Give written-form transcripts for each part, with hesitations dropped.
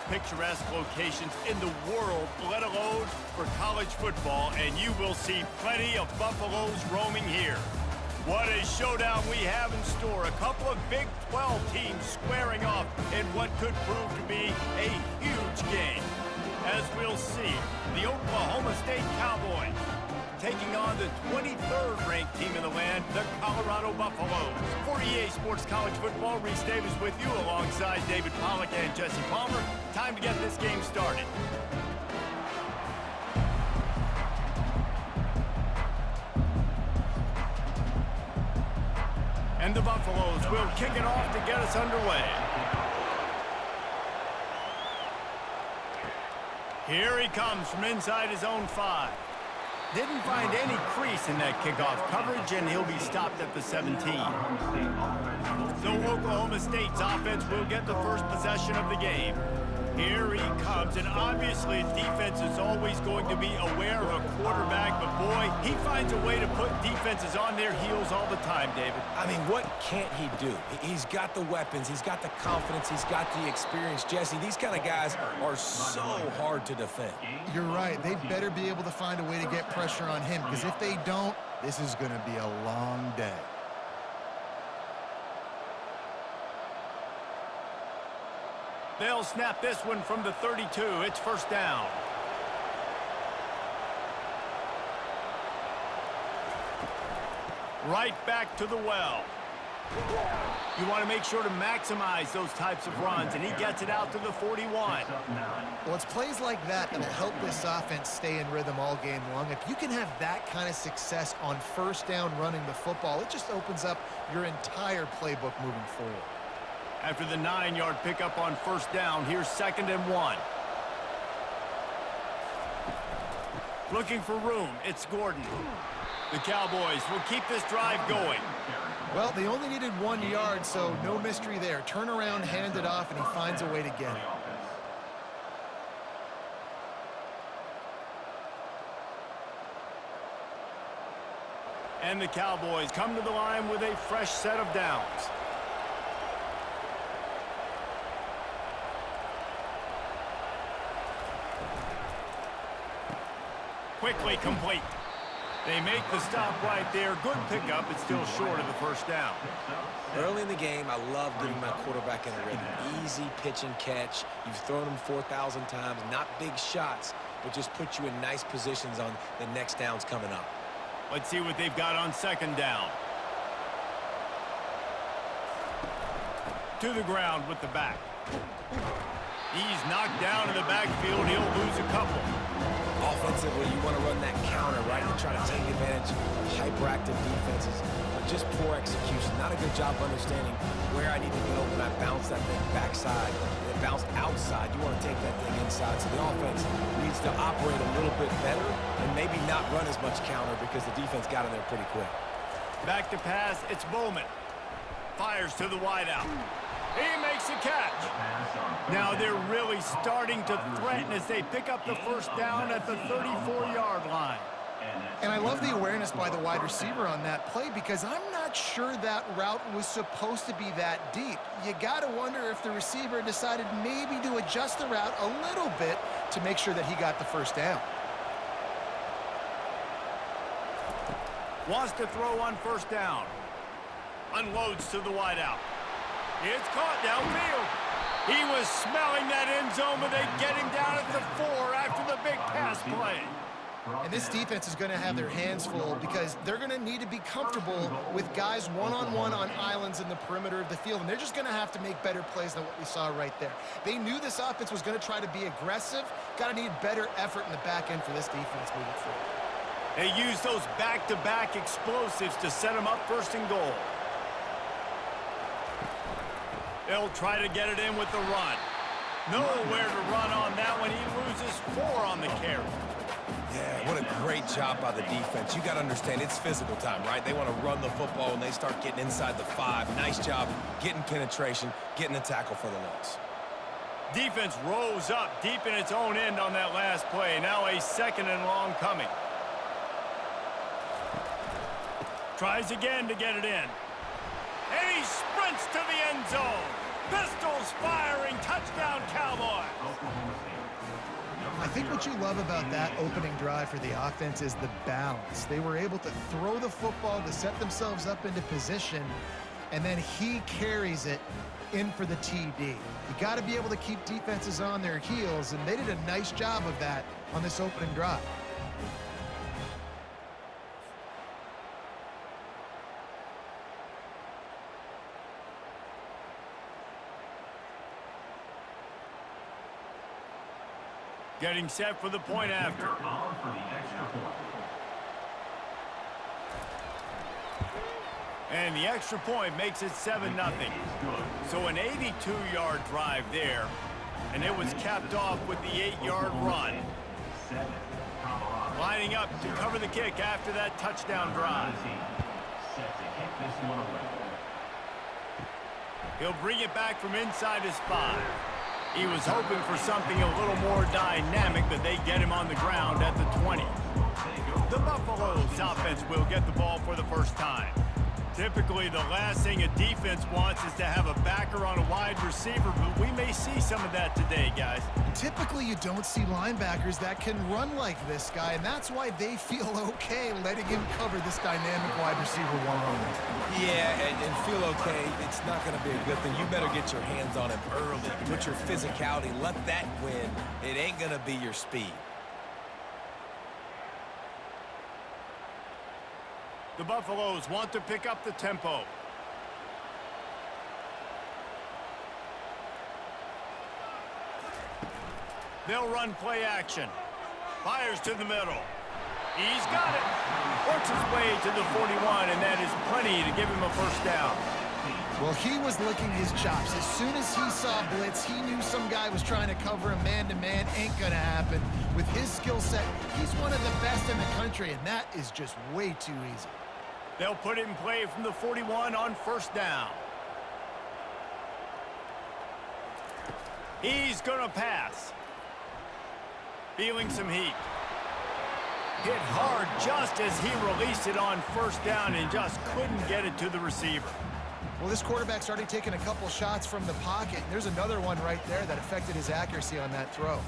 picturesque locations in the world, let alone for college football, and you will see plenty of Buffaloes roaming here. What a showdown we have in store. A couple of Big 12 teams squaring off in what could prove to be a huge game. As we'll see, the Oklahoma State Cowboys taking on the 23rd ranked team in the land, the Colorado Buffaloes. For EA Sports College Football, Reese Davis with you alongside David Pollack and Jesse Palmer. Time to get this game started. And the Buffaloes will kick it off to get us underway. Here he comes from inside his own 5. Didn't find any crease in that kickoff coverage, and he'll be stopped at the 17. So Oklahoma State's offense will get the first possession of the game. Here he comes, and obviously defense is always going to be aware of a quarterback, but boy, he finds a way to put defenses on their heels all the time, David. I mean, what can't he do? He's got the weapons, he's got the confidence, he's got the experience. Jesse, these kind of guys are so hard to defend. You're right. They better be able to find a way to get pressure on him, because if they don't, this is going to be a long day. They'll snap this one from the 32. It's first down. Right back to the well. You want to make sure to maximize those types of runs, and he gets it out to the 41. Well, it's plays like that that'll help this offense stay in rhythm all game long. If you can have that kind of success on first down running the football, it just opens up your entire playbook moving forward. After the 9-yard pickup on first down, here's 2nd and 1. Looking for room, it's Gordon. The Cowboys will keep this drive going. Well, they only needed 1 yard, so no mystery there. Turn around, hand it off, and he finds a way to get it. And the Cowboys come to the line with a fresh set of downs. Quickly complete. They make the stop right there. Good pickup, but still short of the first down. Early in the game, I love getting my quarterback in a rhythm. Easy pitch and catch. You've thrown them 4,000 times. Not big shots, but just put you in nice positions on the next downs coming up. Let's see what they've got on 2nd down. To the ground with the back. He's knocked down in the backfield. He'll lose a couple. Offensively, you want to run that counter, right, and try to take advantage of hyperactive defenses, but just poor execution. Not a good job understanding where I need to go when I bounce that thing backside and it bounced outside. You want to take that thing inside, so the offense needs to operate a little bit better and maybe not run as much counter because the defense got in there pretty quick. Back to pass, it's Bowman. Fires to the wideout. He makes a catch. Now they're really starting to threaten as they pick up the first down at the 34-yard line. And I love the awareness by the wide receiver on that play, because I'm not sure that route was supposed to be that deep. You got to wonder if the receiver decided maybe to adjust the route a little bit to make sure that he got the first down. Wants to throw on first down. Unloads to the wideout. It's caught downfield. He was smelling that end zone, but they get him down at the 4 after the big pass play. And this defense is going to have their hands full, because they're going to need to be comfortable with guys one-on-one on islands in the perimeter of the field, and they're just going to have to make better plays than what we saw right there. They knew this offense was going to try to be aggressive. Got to need better effort in the back end for this defense moving forward. They use those back-to-back explosives to set them up 1st and goal. They'll try to get it in with the run. Nowhere to run on that one. He loses 4 on the carry. Yeah, what a great job by the defense. You got to understand, it's physical time, right? They want to run the football and they start getting inside the 5. Nice job getting penetration, getting a tackle for the loss. Defense rose up deep in its own end on that last play. Now a 2nd and long coming. Tries again to get it in. And he sprints to the end zone. Pistols firing. Touchdown, Cowboys. I think what you love about that opening drive for the offense is the balance. They were able to throw the football to set themselves up into position, and then he carries it in for the TD. You got to be able to keep defenses on their heels, and they did a nice job of that on this opening drive. Getting set for the point after. And the extra point makes it 7-0. So an 82-yard drive there, and it was capped off with the 8-yard run. Lining up to cover the kick after that touchdown drive. He'll bring it back from inside his 5. He was hoping for something a little more dynamic, but they get him on the ground at the 20. The Buffaloes offense will get the ball for the first time. Typically, the last thing a defense wants is to have a backer on a wide receiver, but we may see some of that today, guys. Typically, you don't see linebackers that can run like this guy, and that's why they feel okay letting him cover this dynamic wide receiver one-on-one. Yeah, and feel okay, it's not going to be a good thing. You better get your hands on him early. Put your physicality, let that win. It ain't going to be your speed. The Buffaloes want to pick up the tempo. They'll run play action. Fires to the middle. He's got it. Works his way to the 41, and that is plenty to give him a first down. Well, he was licking his chops. As soon as he saw blitz, he knew some guy was trying to cover him man-to-man. Ain't going to happen. With his skill set, he's one of the best in the country, and that is just way too easy. They'll put it in play from the 41 on first down. He's going to pass. Feeling some heat. Hit hard just as he released it on first down and just couldn't get it to the receiver. Well, this quarterback's already taken a couple shots from the pocket. There's another one right there that affected his accuracy on that throw.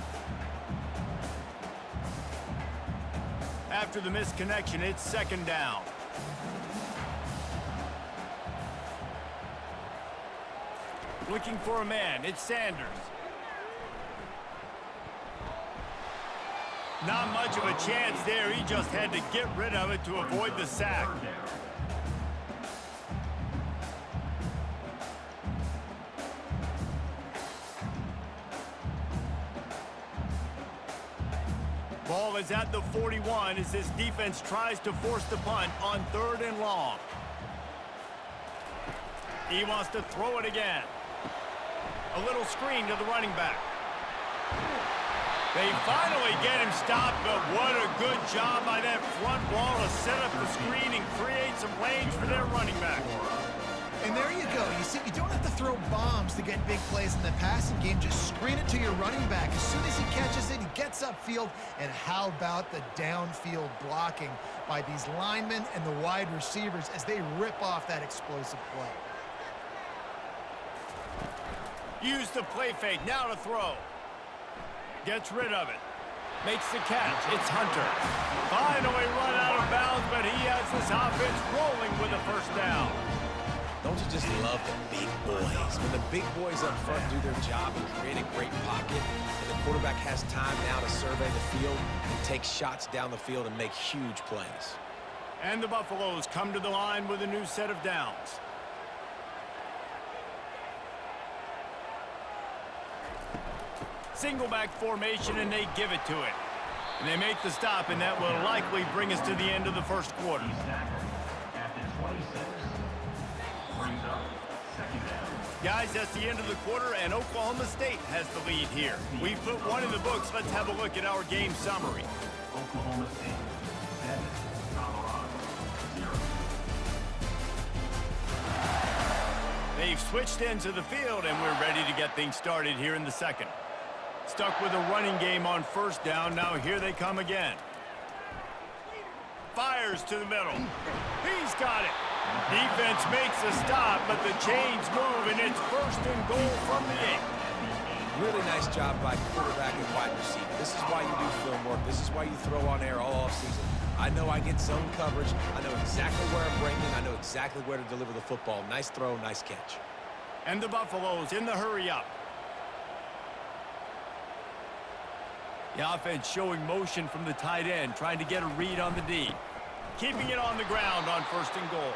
After the missed connection, it's second down. Looking for a man. It's Sanders. Not much of a chance there. He just had to get rid of it to avoid the sack. Ball is at the 41 as this defense tries to force the punt on 3rd and long. He wants to throw it again. A little screen to the running back. They finally get him stopped, but what a good job by that front wall to set up the screen and create some lanes for their running back. And there you go. You see, you don't have to throw bombs to get big plays in the passing game. Just screen it to your running back. As soon as he catches it, he gets upfield. And how about the downfield blocking by these linemen and the wide receivers as they rip off that explosive play. Use the play fake, now to throw. Gets rid of it. Makes the catch. It's Hunter. Finally run out of bounds, but he has this offense rolling with a first down. Don't you just love the big boys? When the big boys up front do their job and create a great pocket, and the quarterback has time now to survey the field and take shots down the field and make huge plays. And the Buffaloes come to the line with a new set of downs. Single back formation, and they give it to it. And they make the stop, and that will likely bring us to the end of the first quarter. Guys, that's the end of the quarter, and Oklahoma State has the lead here. We've put one in the books. Let's have a look at our game summary. Oklahoma State 7, Colorado 0. They've switched ends of the field, and we're ready to get things started here in the second. Stuck with a running game on first down. Now here they come again. Fires to the middle. He's got it. Defense makes a stop, but the chains move, and it's 1st and goal from the 8. Really nice job by quarterback and wide receiver. This is why you do film work. This is why you throw on air all offseason. I know I get zone coverage. I know exactly where I'm breaking. I know exactly where to deliver the football. Nice throw, nice catch. And the Buffaloes in the hurry up. The offense showing motion from the tight end, trying to get a read on the D. Keeping it on the ground on 1st and goal.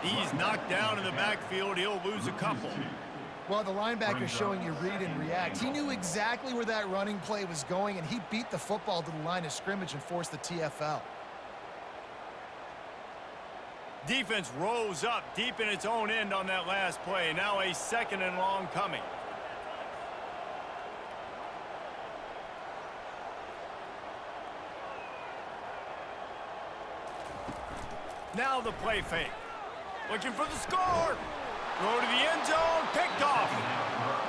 He's knocked down in the backfield. He'll lose a couple. Well, the linebacker's showing you read and react. He knew exactly where that running play was going, and he beat the football to the line of scrimmage and forced the TFL. Defense rose up deep in its own end on that last play. Now a 2nd and long coming. Now the play fake. Looking for the score. Throw to the end zone. Picked off.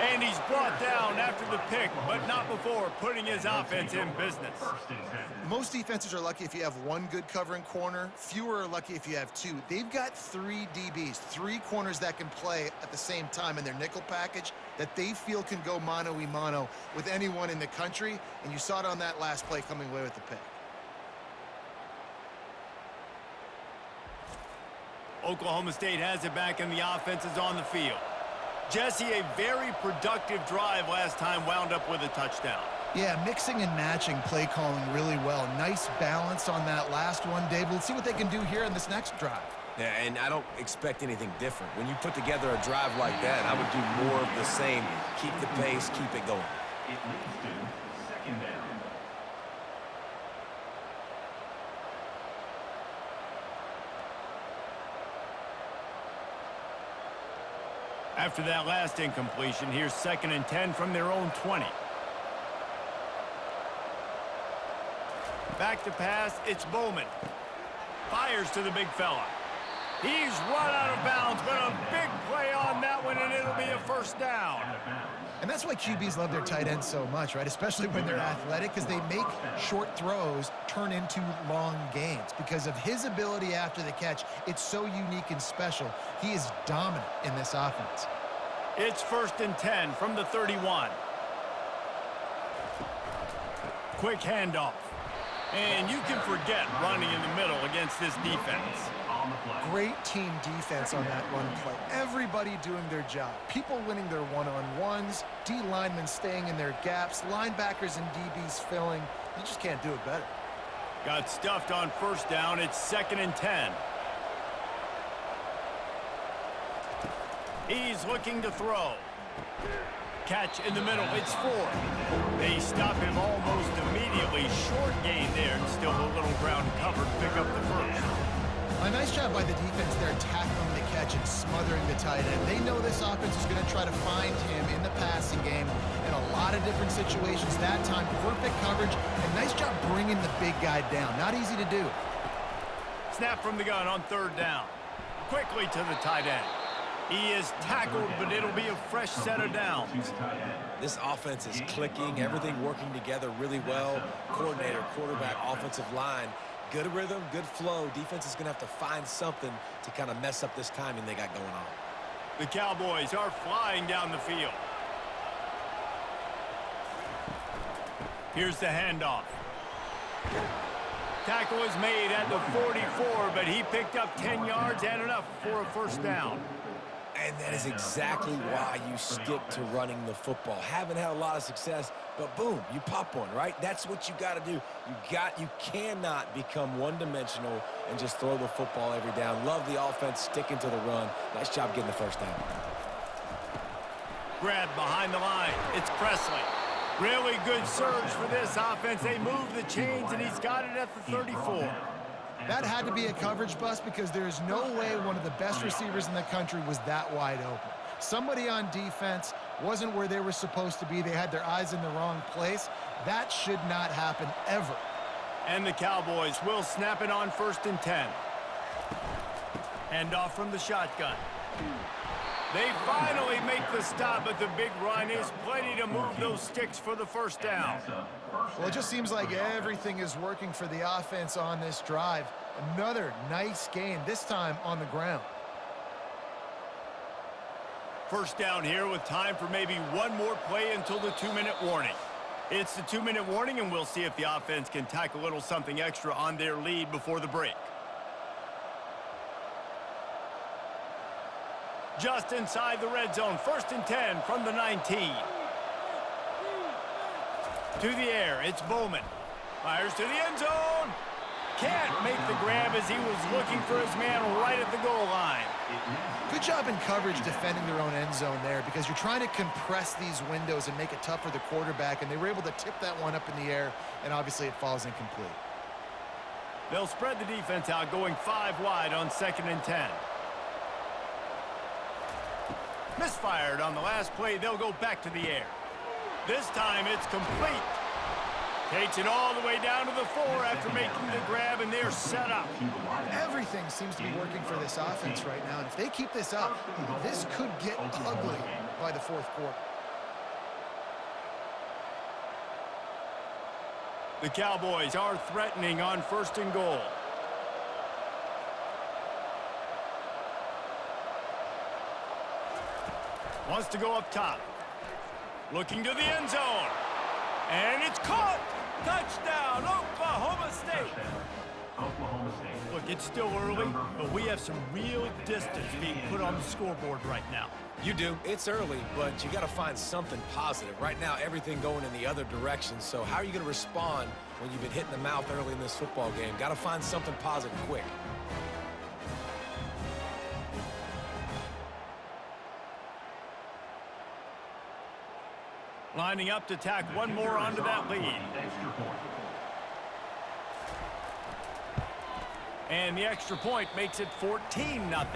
And he's brought down after the pick, but not before putting his offense in business. Most defenses are lucky if you have one good covering corner. Fewer are lucky if you have two. They've got 3 DBs, 3 corners that can play at the same time in their nickel package that they feel can go mano-a-mano with anyone in the country. And you saw it on that last play coming away with the pick. Oklahoma State has it back, and the offense is on the field. Jesse, a very productive drive last time, wound up with a touchdown. Yeah, mixing and matching play calling really well. Nice balance on that last one, Dave. Let's see what they can do here in this next drive. Yeah, and I don't expect anything different. When you put together a drive like that, I would do more of the same. Keep the pace, keep it going. It leads to 2nd down. After that last incompletion, here's 2nd and 10 from their own 20. Back to pass, it's Bowman. Fires to the big fella. He's run out of bounds, but a big play on that one, and it'll be a 1st down. And that's why QBs love their tight ends so much, right? Especially when they're athletic, because they make short throws turn into long gains. Because of his ability after the catch, it's so unique and special. He is dominant in this offense. It's 1st and 10 from the 31. Quick handoff. And you can forget running in the middle against this defense. Great team defense on that run play. Everybody doing their job. People winning their one-on-ones, D linemen staying in their gaps, linebackers and DBs filling. You just can't do it better. Got stuffed on 1st down. It's 2nd and 10. He's looking to throw. Catch in the middle. It's 4. They stop him almost immediately. Short gain there, and still a little ground covered. Pick up the 1st. A nice job by the defense there tackling the catch and smothering the tight end. They know this offense is going to try to find him in the passing game in a lot of different situations. That time, perfect coverage, and nice job bringing the big guy down. Not easy to do. Snap from the gun on 3rd down. Quickly to the tight end. He is tackled, but it'll be a fresh set of downs. This offense is clicking, everything working together really well. Coordinator, quarterback, offensive line. Good rhythm, good flow. Defense is going to have to find something to kind of mess up this timing they got going on. The Cowboys are flying down the field. Here's the handoff. Tackle is made at the 44, but he picked up 10 yards and enough for a 1st down. And that is exactly why you stick to running the football. Haven't had a lot of success, but boom, you pop one, right? That's what you got to do. You cannot become one-dimensional and just throw the football every down. Love the offense sticking to the run. Nice job getting the 1st down. Grab behind the line. It's Presley. Really good surge for this offense. They move the chains, and he's got it at the 34. That had to be a coverage bust because there is no way one of the best receivers in the country was that wide open. Somebody on defense wasn't where they were supposed to be. They had their eyes in the wrong place. That should not happen ever. And the Cowboys will snap it on 1st and 10. Handoff from the shotgun. They finally make the stop, but the big run is plenty to move those sticks for the 1st down. Well, it just seems like everything is working for the offense on this drive. Another nice gain, this time on the ground. First down here with time for maybe one more play until the 2-minute warning. It's the 2-minute warning, and we'll see if the offense can tack a little something extra on their lead before the break. Just inside the red zone, 1st and 10 from the 19. To the air, it's Bowman. Fires to the end zone. Can't make the grab as he was looking for his man right at the goal line. Good job in coverage defending their own end zone there, because you're trying to compress these windows and make it tough for the quarterback, and they were able to tip that one up in the air, and obviously it falls incomplete. They'll spread the defense out, going 5 wide on 2nd and 10. Misfired on the last play. They'll go back to the air. This time it's complete. Takes it all the way down to the 4 after making the grab, and they're set up. Everything seems to be working for this offense right now, and if they keep this up, this could get ugly by the 4th quarter. The Cowboys are threatening on 1st and goal. Wants to go up top. Looking to the end zone. And it's caught! Touchdown, Oklahoma State! Oklahoma State. Look, it's still early, but we have some real distance being put on the scoreboard right now. You do. It's early, but you got to find something positive. Right now, everything going in the other direction. So how are you going to respond when you've been hit in the mouth early in this football game? Got to find something positive quick. Lining up to tack one more onto that lead. And the extra point makes it 14-0.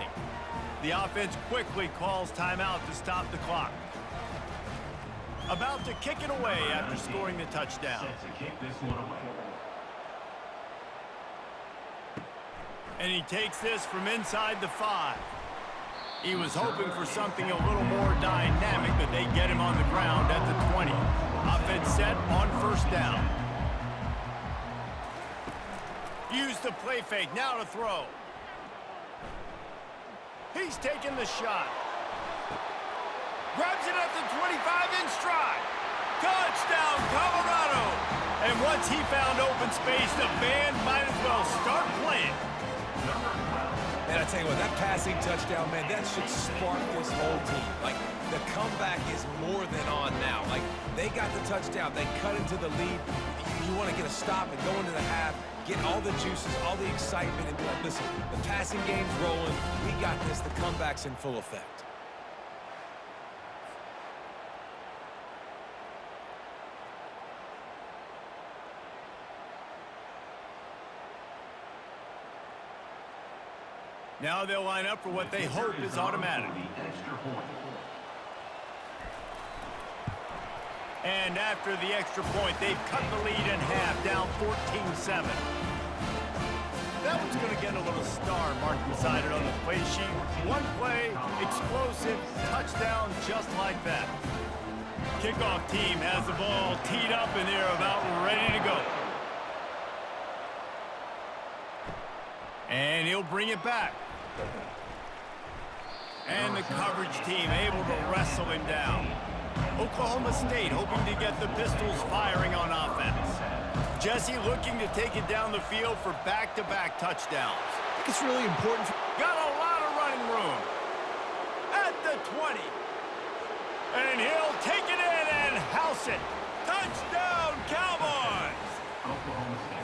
The offense quickly calls timeout to stop the clock. About to kick it away after scoring the touchdown. And he takes this from inside the 5. He was hoping for something a little more dynamic, but they get him on the ground at the 20. Offense set on 1st down. Use the play fake, now to throw. He's taking the shot. Grabs it at the 25 in stride. Touchdown, Colorado! And once he found open space, the band might as well start playing. Man, I tell you what, that passing touchdown, man, that should spark this whole team. Like, the comeback is more than on now. Like, they got the touchdown. They cut into the lead. You want to get a stop and go into the half, get all the juices, all the excitement, and be like, listen, the passing game's rolling. We got this. The comeback's in full effect. Now they'll line up for what they hope is automatic. And after the extra point, they've cut the lead in half, down 14-7. That one's going to get a little star marked beside it on the play sheet. One play, explosive, touchdown just like that. Kickoff team has the ball teed up, and they're about ready to go. And he'll bring it back. And the coverage team able to wrestle him down. Oklahoma State hoping to get the Pistols firing on offense. Jesse looking to take it down the field for back-to-back touchdowns. I think it's really important. Got a lot of running room. At the 20. And he'll take it in and house it. Touchdown, Cowboys! Oklahoma State.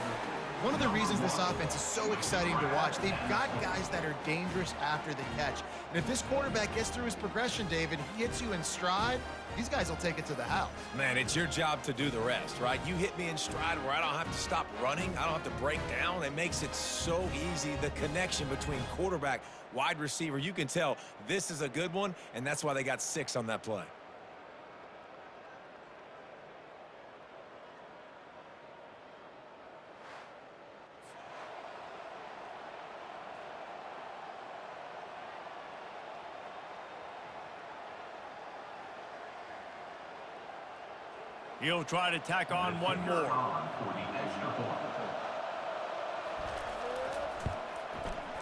One of the reasons this offense is so exciting to watch, they've got guys that are dangerous after the catch. And if this quarterback gets through his progression, David, he hits you in stride, these guys will take it to the house. Man, it's your job to do the rest, right? You hit me in stride where I don't have to stop running. I don't have to break down. It makes it so easy. The connection between quarterback, wide receiver, you can tell this is a good one, and that's why they got 6 on that play. He'll try to tack on one more.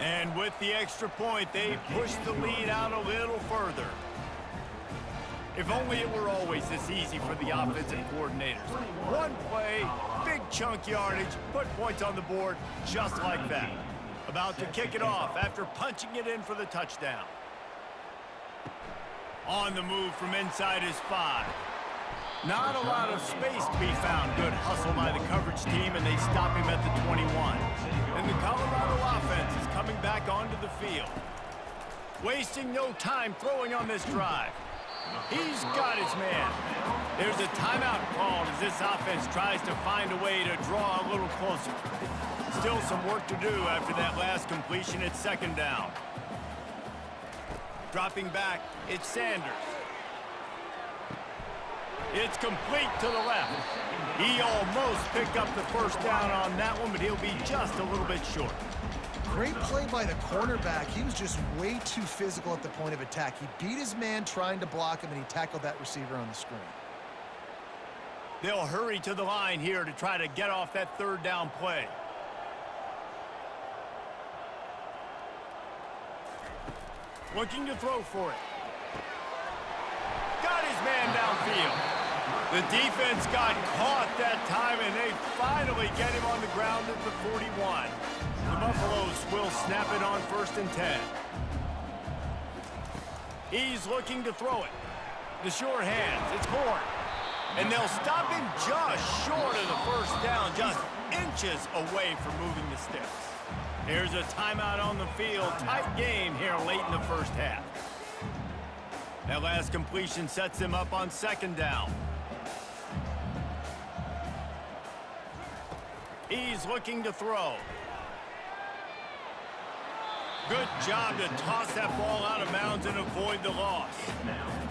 And with the extra point, they push the lead out a little further. If only it were always this easy for the offensive coordinators. One play, big chunk yardage, put points on the board just like that. About to kick it off after punching it in for the touchdown. On the move from inside his 5. Not a lot of space to be found. Good hustle by the coverage team, and they stop him at the 21. And the Colorado offense is coming back onto the field. Wasting no time throwing on this drive. He's got his man. There's a timeout called as this offense tries to find a way to draw a little closer. Still some work to do after that last completion at second down. Dropping back, it's Sanders. It's complete to the left. He almost picked up the first down on that one, but he'll be just a little bit short. Great play by the cornerback. He was just way too physical at the point of attack. He beat his man trying to block him, and he tackled that receiver on the screen. They'll hurry to the line here to try to get off that third down play. Looking to throw for it. Got his man downfield. The defense got caught that time, and they finally get him on the ground at the 41. The Buffaloes will snap it on 1st and 10. He's looking to throw it. The sure hands. It's Horn. And they'll stop him just short of the first down, just inches away from moving the sticks. There's a timeout on the field. Tight game here late in the first half. That last completion sets him up on second down. He's looking to throw. Good job to toss that ball out of bounds and avoid the loss.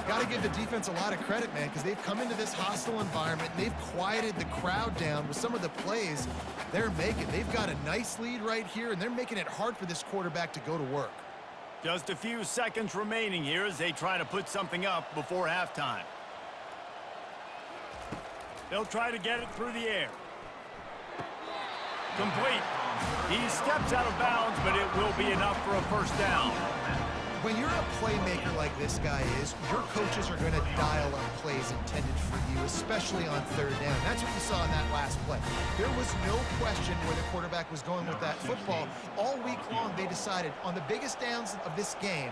Got to give the defense a lot of credit, man, because they've come into this hostile environment, and they've quieted the crowd down with some of the plays they're making. They've got a nice lead right here, and they're making it hard for this quarterback to go to work. Just a few seconds remaining here as they try to put something up before halftime. They'll try to get it through the air. Complete. He steps out of bounds, but it will be enough for a first down. When you're a playmaker like this guy is, your coaches are going to dial up plays intended for you, especially on third down. That's what you saw in that last play. There was no question where the quarterback was going with that football. All week long, they decided on the biggest downs of this game,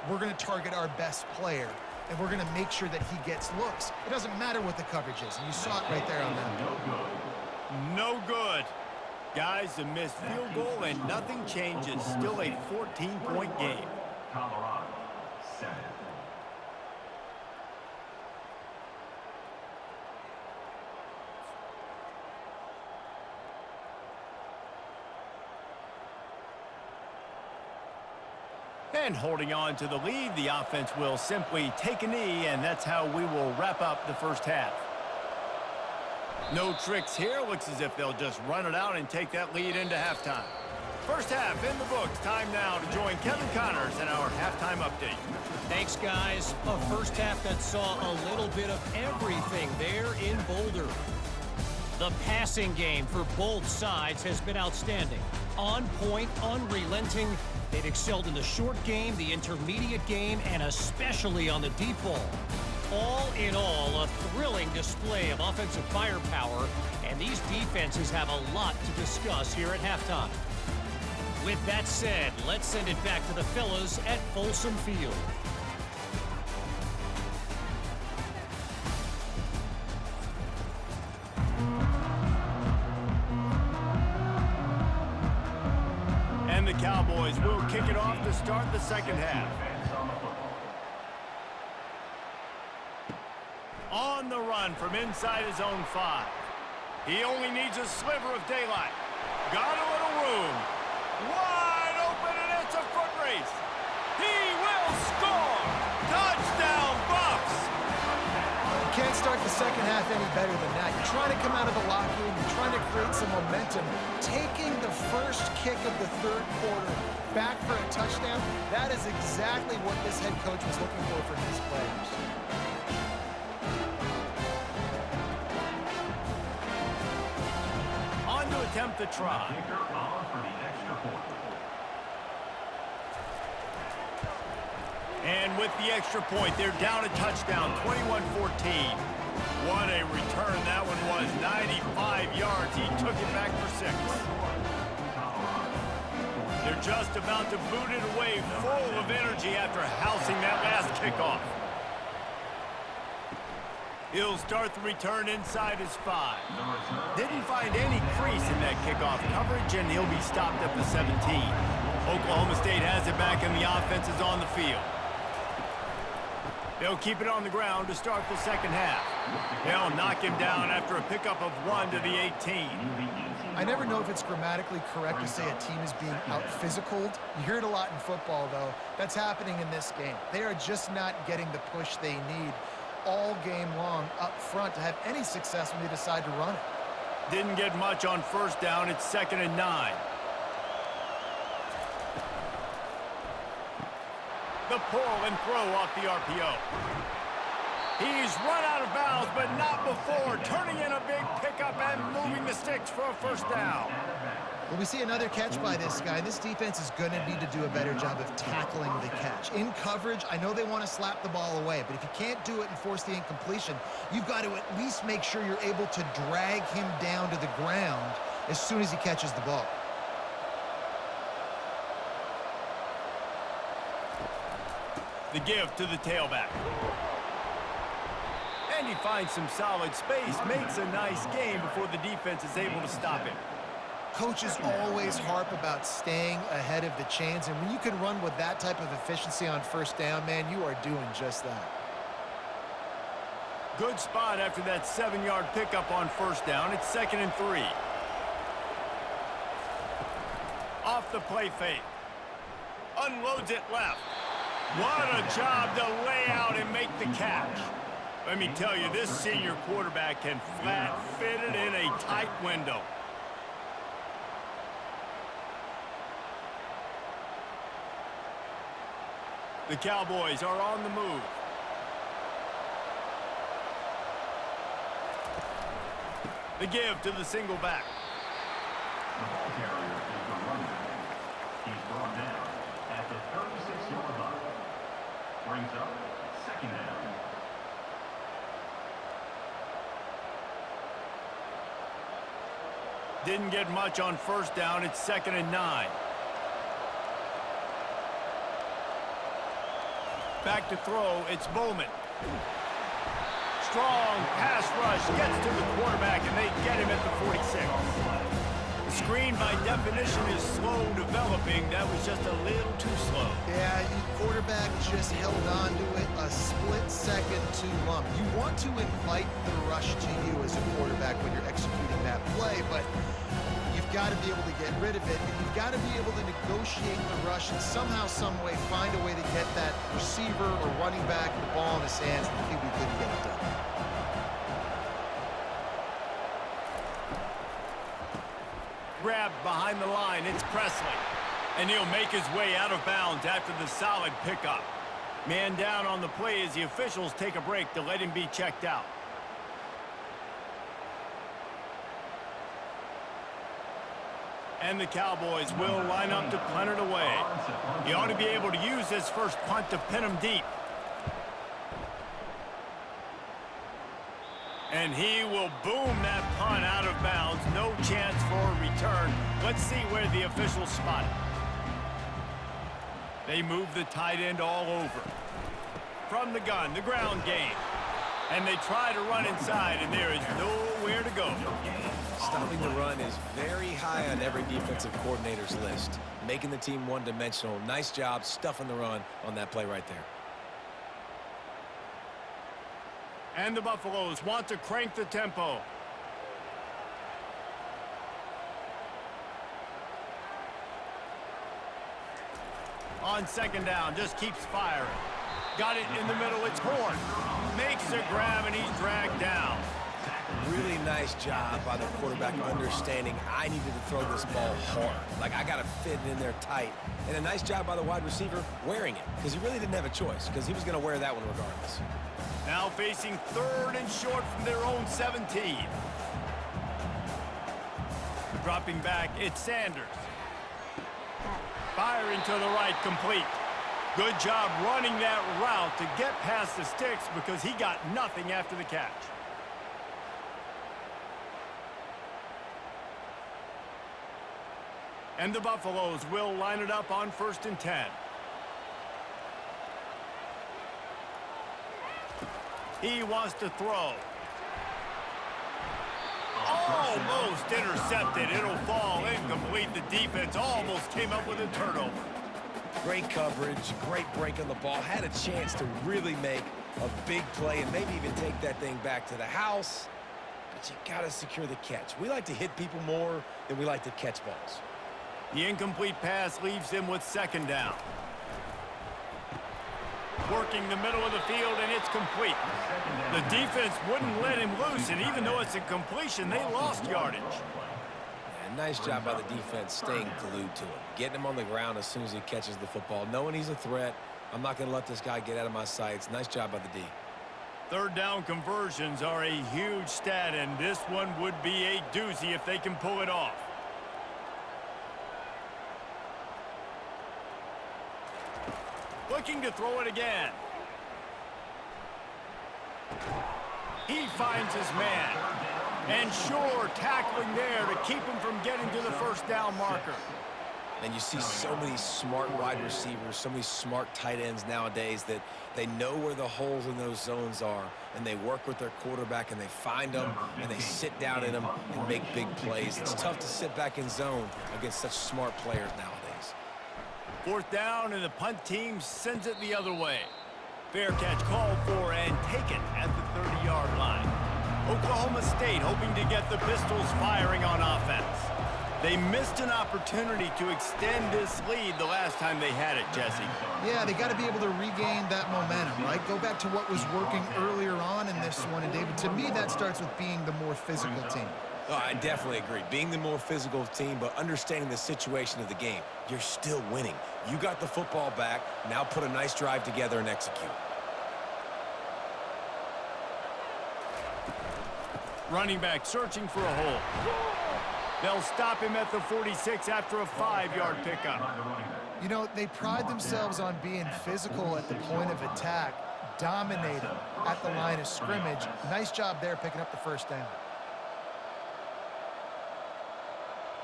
we're going to target our best player, and we're going to make sure that he gets looks. It doesn't matter what the coverage is, and you saw it right there on that. No good. Guys, a missed field goal, and nothing changes. Still a 14-point game. Colorado, 7. And holding on to the lead, the offense will simply take a knee, and that's how we will wrap up the first half. No tricks here. Looks as if they'll just run it out and take that lead into halftime. First half in the books. Time now to join Kevin Connors in our halftime update. Thanks, guys. A first half that saw a little bit of everything there in Boulder. The passing game for both sides has been outstanding. On point, unrelenting. They've excelled in the short game, the intermediate game, and especially on the deep ball. All in all, a thrilling display of offensive firepower, and these defenses have a lot to discuss here at halftime. With that said, let's send it back to the fellas at Folsom Field. And the Cowboys will kick it off to start the second half. On the run from inside his own 5. He only needs a sliver of daylight. Got a little room. Wide open, and it's a foot race. He will score. Touchdown, Buffs. You can't start the second half any better than that. You're trying to come out of the locker room. You're trying to create some momentum. Taking the first kick of the third quarter back for a touchdown, that is exactly what this head coach was looking for his players. Attempt to try. And with the extra point, they're down a touchdown, 21-14. What a return that one was, 95 yards. He took it back for 6. They're just about to boot it away, full of energy after housing that last kickoff. He'll start the return inside his 5. Didn't find any crease in that kickoff coverage, and he'll be stopped at the 17. Oklahoma State has it back, and the offense is on the field. They'll keep it on the ground to start the second half. They'll knock him down after a pickup of 1 to the 18. I never know if it's grammatically correct to say a team is being out-physicaled. You hear it a lot in football, though. That's happening in this game. They are just not getting the push they need all game long up front to have any success when they decide to run it. Didn't get much on first down. It's 2nd and 9. The pull and throw off the RPO. He's run out of bounds, but not before turning in a big pickup and moving the sticks for a first down. Well, we see another catch by this guy. This defense is going to need to do a better job of tackling the catch. In coverage, I know they want to slap the ball away, but if you can't do it and force the incompletion, you've got to at least make sure you're able to drag him down to the ground as soon as he catches the ball. The give to the tailback. And he finds some solid space, makes a nice game before the defense is able to stop him. Coaches always harp about staying ahead of the chains, and when you can run with that type of efficiency on first down, man, you are doing just that. Good spot after that 7-yard pickup on first down. It's 2nd and 3. Off the play fake. Unloads it left. What a job to lay out and make the catch. Let me tell you, this senior quarterback can flat fit it in a tight window. The Cowboys are on the move. The give to the single back. The ball carrier is the runner. He's brought down at the 36-yard line. Brings up 2nd down. Didn't get much on first down. It's 2nd and 9. Back to throw. It's Bowman. Strong pass rush gets to the quarterback, and they get him at the 46. The screen, by definition, is slow developing. That was just a little too slow. Yeah, quarterback just held on to it a split second too long. You want to invite the rush to you as a quarterback when you're executing that play, but you've got to be able to get rid of it, and you've got to be able to negotiate the rush and somehow, some way, find a way to get that receiver or running back the ball in his hands, and the QB couldn't get it done. Grabbed behind the line, it's Presley. And he'll make his way out of bounds after the solid pickup. Man down on the play as the officials take a break to let him be checked out. And the Cowboys will line up to punt it away. He ought to be able to use this first punt to pin him deep. And he will boom that punt out of bounds. No chance for a return. Let's see where the officials spot it. They move the tight end all over. From the gun, the ground game. And they try to run inside, and there is nowhere to go. Stopping the run is very high on every defensive coordinator's list. Making the team one-dimensional. Nice job stuffing the run on that play right there. And the Buffaloes want to crank the tempo. On 2nd down, just keeps firing. Got it in the middle, it's Horn. Makes the grab, and he's dragged down. Really nice job by the quarterback understanding I needed to throw this ball hard. Like, I got to fit it in there tight. And a nice job by the wide receiver wearing it, because he really didn't have a choice, because he was going to wear that one regardless. Now facing 3rd and short from their own 17. Dropping back, it's Sanders. Firing to the right, complete. Good job running that route to get past the sticks because he got nothing after the catch. And the Buffaloes will line it up on 1st and 10. He wants to throw. Almost intercepted. It'll fall incomplete. The defense almost came up with a turnover. Great coverage, great break on the ball. Had a chance to really make a big play and maybe even take that thing back to the house. But you got to secure the catch. We like to hit people more than we like to catch balls. The incomplete pass leaves him with 2nd down. Working the middle of the field, and it's complete. The defense wouldn't let him loose, and even though it's a completion, they lost yardage. Yeah, nice job by the defense staying glued to him. Getting him on the ground as soon as he catches the football. Knowing he's a threat, I'm not going to let this guy get out of my sights. Nice job by the D. 3rd down conversions are a huge stat, and this one would be a doozy if they can pull it off. Looking to throw it again. He finds his man. And sure, tackling there to keep him from getting to the 1st down marker. And you see so many smart wide receivers, so many smart tight ends nowadays that they know where the holes in those zones are, and they work with their quarterback, and they find them, and they sit down in them and make big plays. It's tough to sit back in zone against such smart players nowadays. 4th down, and the punt team sends it the other way. Fair catch called for and taken at the 30-yard line. Oklahoma State hoping to get the Pistols firing on offense. They missed an opportunity to extend this lead the last time they had it, Jesse. Yeah, they got to be able to regain that momentum, right? Go back to what was working earlier on in this one. And, David, to me, that starts with being the more physical team. Oh, I definitely agree. Being the more physical team, but understanding the situation of the game. You're still winning. You got the football back. Now put a nice drive together and execute. Running back searching for a hole. They'll stop him at the 46 after a 5-yard pickup. You know, they pride themselves on being physical at the point of attack, dominating at the line of scrimmage. Nice job there picking up the 1st down.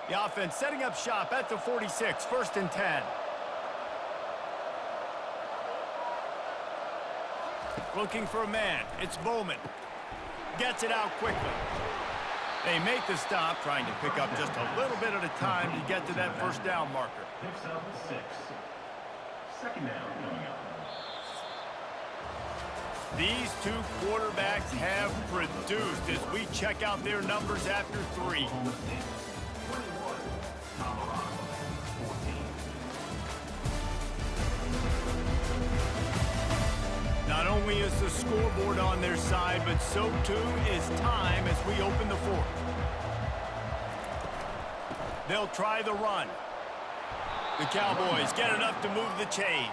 The offense setting up shop at the 46, 1st and 10. Looking for a man. It's Bowman. Gets it out quickly. They make the stop, trying to pick up just a little bit at a time to get to that 1st down marker. Picks up 6. 2nd down coming up. These two quarterbacks have produced as we check out their numbers after 3. Not only is the scoreboard on their side, but so too is time as we open the 4th. They'll try the run. The Cowboys get enough to move the chains.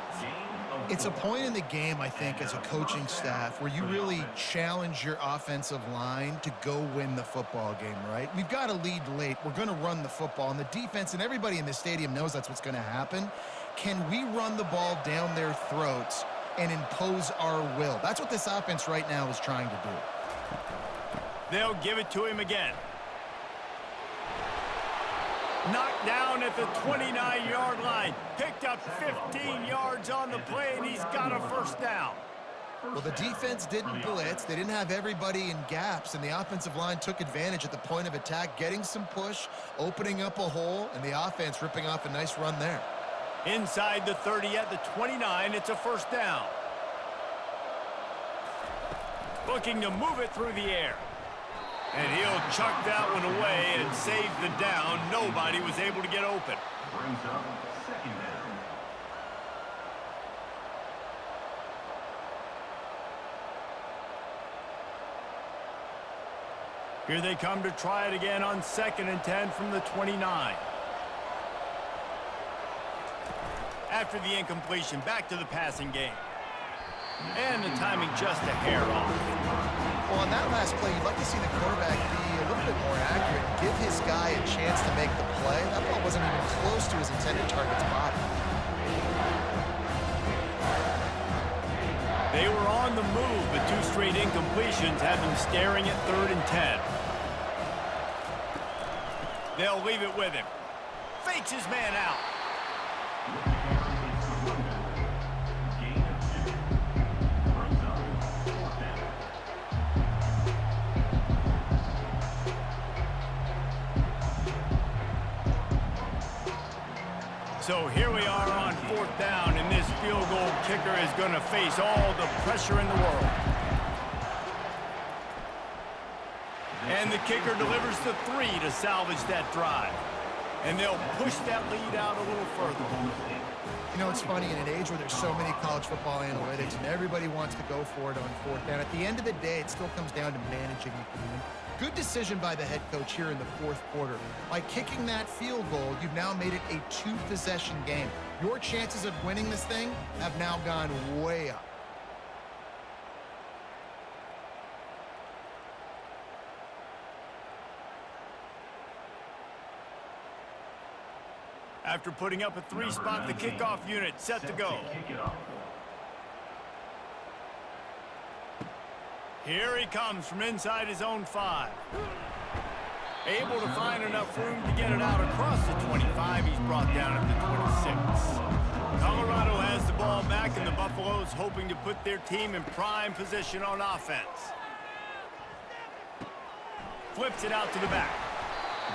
It's a point in the game, I think, as a coaching staff where you really challenge your offensive line to go win the football game, right? We've got to lead late. We're going to run the football, and the defense and everybody in the stadium knows that's what's going to happen. Can we run the ball down their throats and impose our will? That's what this offense right now is trying to do. They'll give it to him again. Knocked down at the 29-yard line. Picked up 15 yards on the play, and he's got a 1st down. Well, the defense didn't blitz. They didn't have everybody in gaps, and the offensive line took advantage at the point of attack, getting some push, opening up a hole, and the offense ripping off a nice run there. Inside the 30 at the 29, it's a 1st down. Looking to move it through the air. And he'll chuck that one away and save the down. Nobody was able to get open. Brings up 2nd down. Here they come to try it again on 2nd and 10 from the 29. After the incompletion, back to the passing game. And the timing just a hair off. Well, on that last play, you'd like to see the quarterback be a little bit more accurate, give his guy a chance to make the play. That ball wasn't even close to his intended target's body. move, but 2 straight incompletions have them staring at 3rd and 10. They'll leave it with him. Fakes his man out. So here we are on 4th down, and this field goal kicker is going to face all the pressure in the world. And the kicker delivers the 3 to salvage that drive. And they'll push that lead out a little further. You know, it's funny, in an age where there's so many college football analytics and everybody wants to go for it on 4th down, at the end of the day, it still comes down to managing the game. Good decision by the head coach here in the 4th quarter. By kicking that field goal, you've now made it a 2-possession game. Your chances of winning this thing have now gone way up. After putting up a 3 spot, the kickoff unit set to go. Here he comes from inside his own 5. Able to find enough room to get it out across the 25. He's brought down at the 26. Colorado has the ball back, and the Buffaloes hoping to put their team in prime position on offense. Flips it out to the back.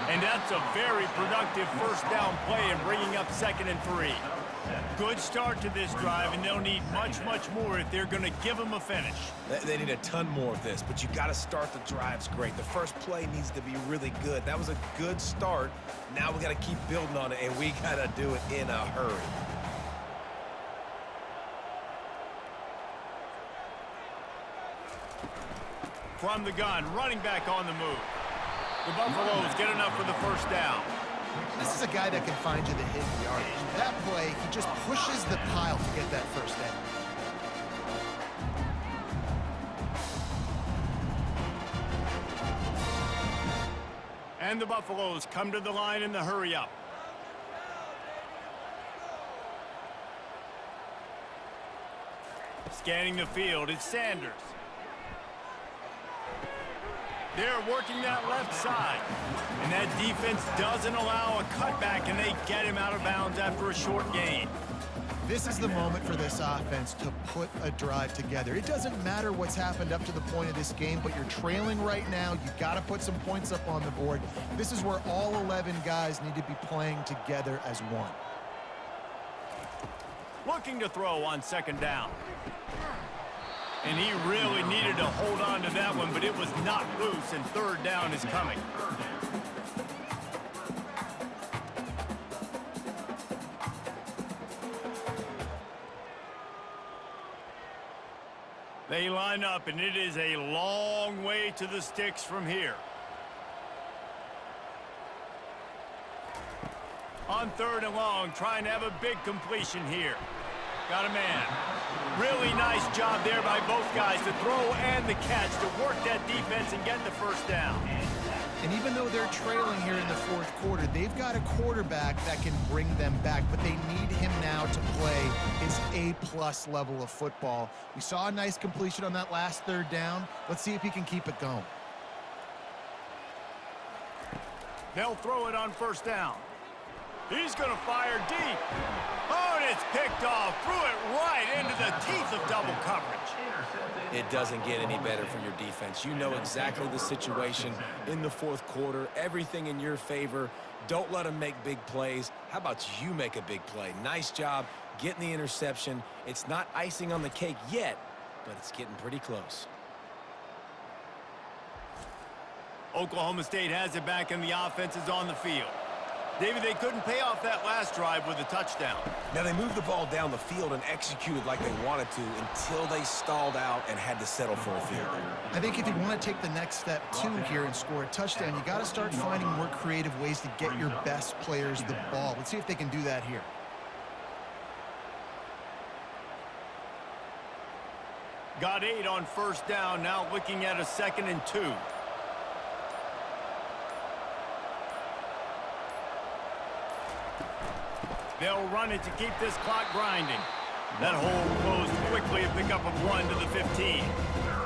And that's a very productive 1st down play and bringing up 2nd and 3. Good start to this drive, and they'll need much, much more if they're going to give them a finish. They need a ton more of this, but you got to start the drives great. The first play needs to be really good. That was a good start. Now we got to keep building on it, and we got to do it in a hurry. From the gun, running back on the move. The Buffaloes get enough for the 1st down. This is a guy that can find you the hidden yardage. That play, he just pushes the pile to get that 1st down. And the Buffaloes come to the line in the hurry-up. Scanning the field, it's Sanders. They're working that left side. And that defense doesn't allow a cutback, and they get him out of bounds after a short gain. This is the moment for this offense to put a drive together. It doesn't matter what's happened up to the point of this game, but you're trailing right now. You've got to put some points up on the board. This is where all 11 guys need to be playing together as one. Looking to throw on 2nd down. And he really needed to hold on to that one, but it was not loose, and 3rd down is coming. They line up, and it is a long way to the sticks from here. On 3rd and long, trying to have a big completion here. Got a man. Really nice job there by both guys, the throw and the catch, to work that defense and get the 1st down. And even though they're trailing here in the 4th quarter, they've got a quarterback that can bring them back, but they need him now to play his A+ level of football. We saw a nice completion on that last 3rd down. Let's see if he can keep it going. They'll throw it on 1st down. He's going to fire deep. Oh, and it's picked off. Threw it right into the teeth of double coverage. It doesn't get any better for your defense. You know exactly the situation in the 4th quarter. Everything in your favor. Don't let them make big plays. How about you make a big play? Nice job getting the interception. It's not icing on the cake yet, but it's getting pretty close. Oklahoma State has it back, and the offense is on the field. David, they couldn't pay off that last drive with a touchdown. Now, they moved the ball down the field and executed like they wanted to until they stalled out and had to settle for a field goal. I think if you want to take the next step, too, here and score a touchdown, you got to start finding more creative ways to get your best players the ball. Let's see if they can do that here. Got 8 on 1st down, now looking at a 2nd and 2. They'll run it to keep this clock grinding. That hole closed quickly, a pickup of 1 to the 15.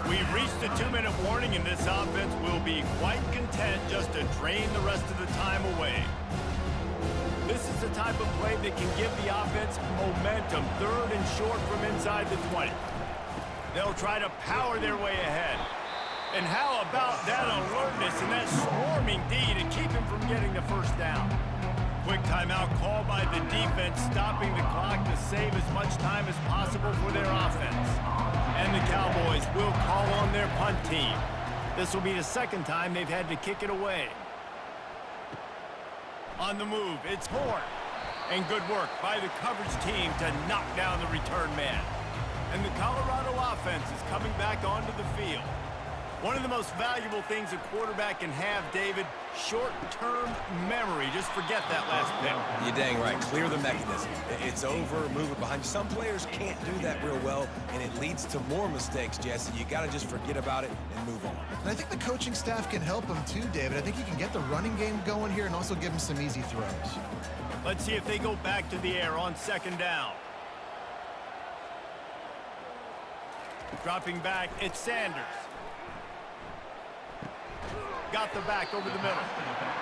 We've reached the 2-minute warning, and this offense will be quite content just to drain the rest of the time away. This is the type of play that can give the offense momentum, 3rd and short from inside the 20. They'll try to power their way ahead. And how about that alertness and that swarming D to keep him from getting the first down? Quick timeout call by the defense, stopping the clock to save as much time as possible for their offense. And the Cowboys will call on their punt team. This will be the 2nd time they've had to kick it away. On the move, it's Horn. And good work by the coverage team to knock down the return man. And the Colorado offense is coming back onto the field. One of the most valuable things a quarterback can have, David, short-term memory. Just forget that last pick. You're dang right. Clear the mechanism. It's over, move it behind you. Some players can't do that real well, and it leads to more mistakes, Jesse. You got to just forget about it and move on. And I think the coaching staff can help him too, David. I think he can get the running game going here and also give him some easy throws. Let's see if they go back to the air on 2nd down. Dropping back, it's Sanders. Got the back over the middle.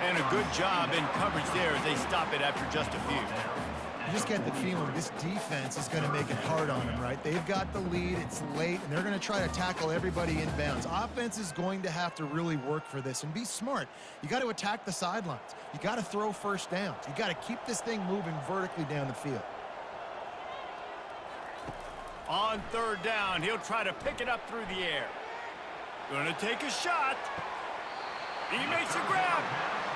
And a good job in coverage there as they stop it after just a few. You just get the feeling this defense is going to make it hard on them, right? They've got the lead, it's late, and they're going to try to tackle everybody inbounds. Offense is going to have to really work for this and be smart. You got to attack the sidelines. You got to throw first downs. You got to keep this thing moving vertically down the field. On 3rd down, he'll try to pick it up through the air. Gonna take a shot. He makes a grab.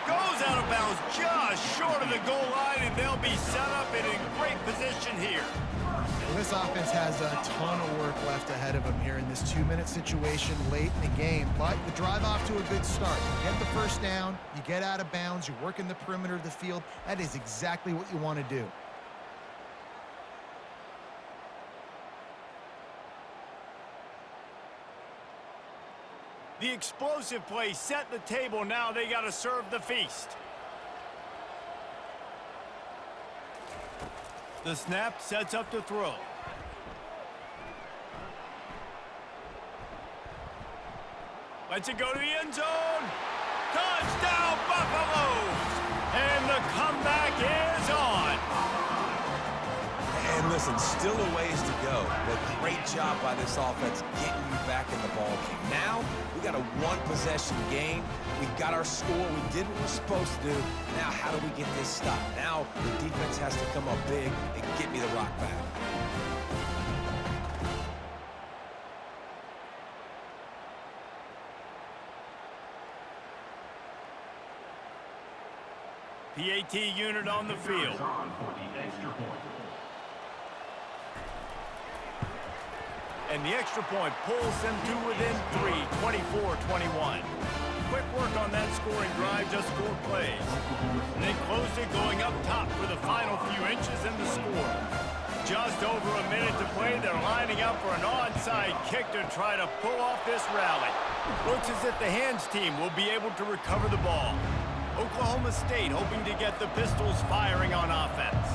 Goes out of bounds just short of the goal line, and they'll be set up and in great position here. Well, this offense has a ton of work left ahead of them here in this 2-minute situation late in the game, but the drive off to a good start. You get the first down, you get out of bounds, you work in the perimeter of the field. That is exactly what you want to do. The explosive play set the table. Now they got to serve the feast. The snap sets up the throw. Lets it go to the end zone. Touchdown, Buffaloes! And the comeback is on. And listen, still a ways to go, but great job by this offense getting you back in the ball game. Now, we got a 1-possession game. We got our score. We did what we're supposed to do. Now, how do we get this stopped? Now, the defense has to come up big and get me the rock back. PAT unit on the field. And the extra point pulls them to within 3, 24-21. Quick work on that scoring drive, just 4 plays. And they closed it going up top for the final few inches and the score. Just over a minute to play. They're lining up for an onside kick to try to pull off this rally. Looks as if the hands team will be able to recover the ball. Oklahoma State hoping to get the Pistols firing on offense.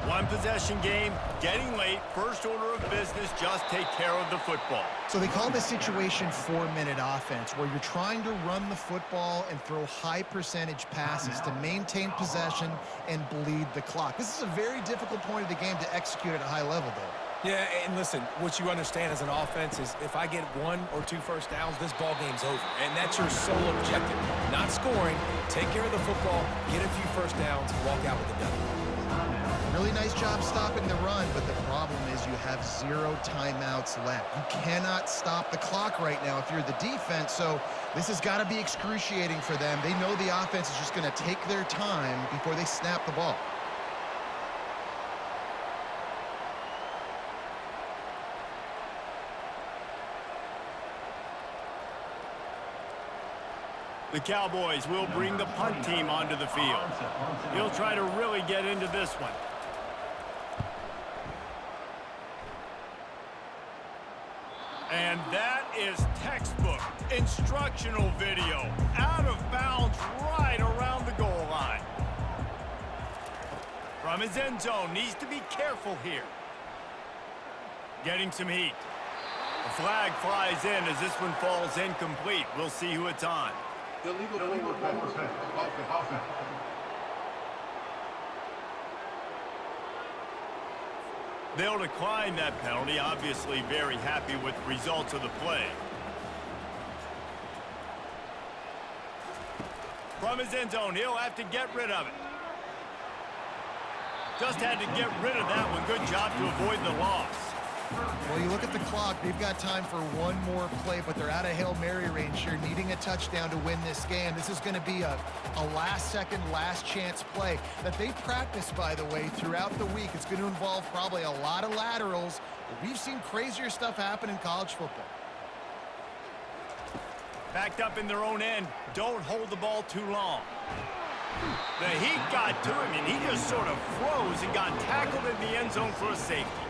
1-possession game, getting late, first order of business, just take care of the football. So they call this situation 4-minute offense, where you're trying to run the football and throw high-percentage passes to maintain possession and bleed the clock. This is a very difficult point of the game to execute at a high level, though. Yeah, and listen, what you understand as an offense is if I get 1 or 2 first downs, this ball game's over. And that's your sole objective. Not scoring, take care of the football, get a few first downs, walk out with the W. Really nice job stopping the run, but the problem is you have 0 timeouts left. You cannot stop the clock right now if you're the defense, so this has got to be excruciating for them. They know the offense is just going to take their time before they snap the ball. The Cowboys will bring the punt team onto the field. He'll try to really get into this one. And that is textbook instructional video. Out of bounds right around the goal line. From his end zone, needs to be careful here. Getting some heat. A flag flies in as this one falls incomplete. We'll see who it's on. Illegal forward pass. Offense. They'll decline that penalty, obviously very happy with the results of the play. From his end zone, he'll have to get rid of it. Just had to get rid of that one. Good job to avoid the loss. Well, you look at the clock, they've got time for one more play, but they're out of Hail Mary range here, needing a touchdown to win this game. This is going to be a last-second, last-chance play that they practice, by the way, throughout the week. It's going to involve probably a lot of laterals. We've seen crazier stuff happen in college football. Backed up in their own end. Don't hold the ball too long. The heat got to him, and he just sort of froze and got tackled in the end zone for a safety.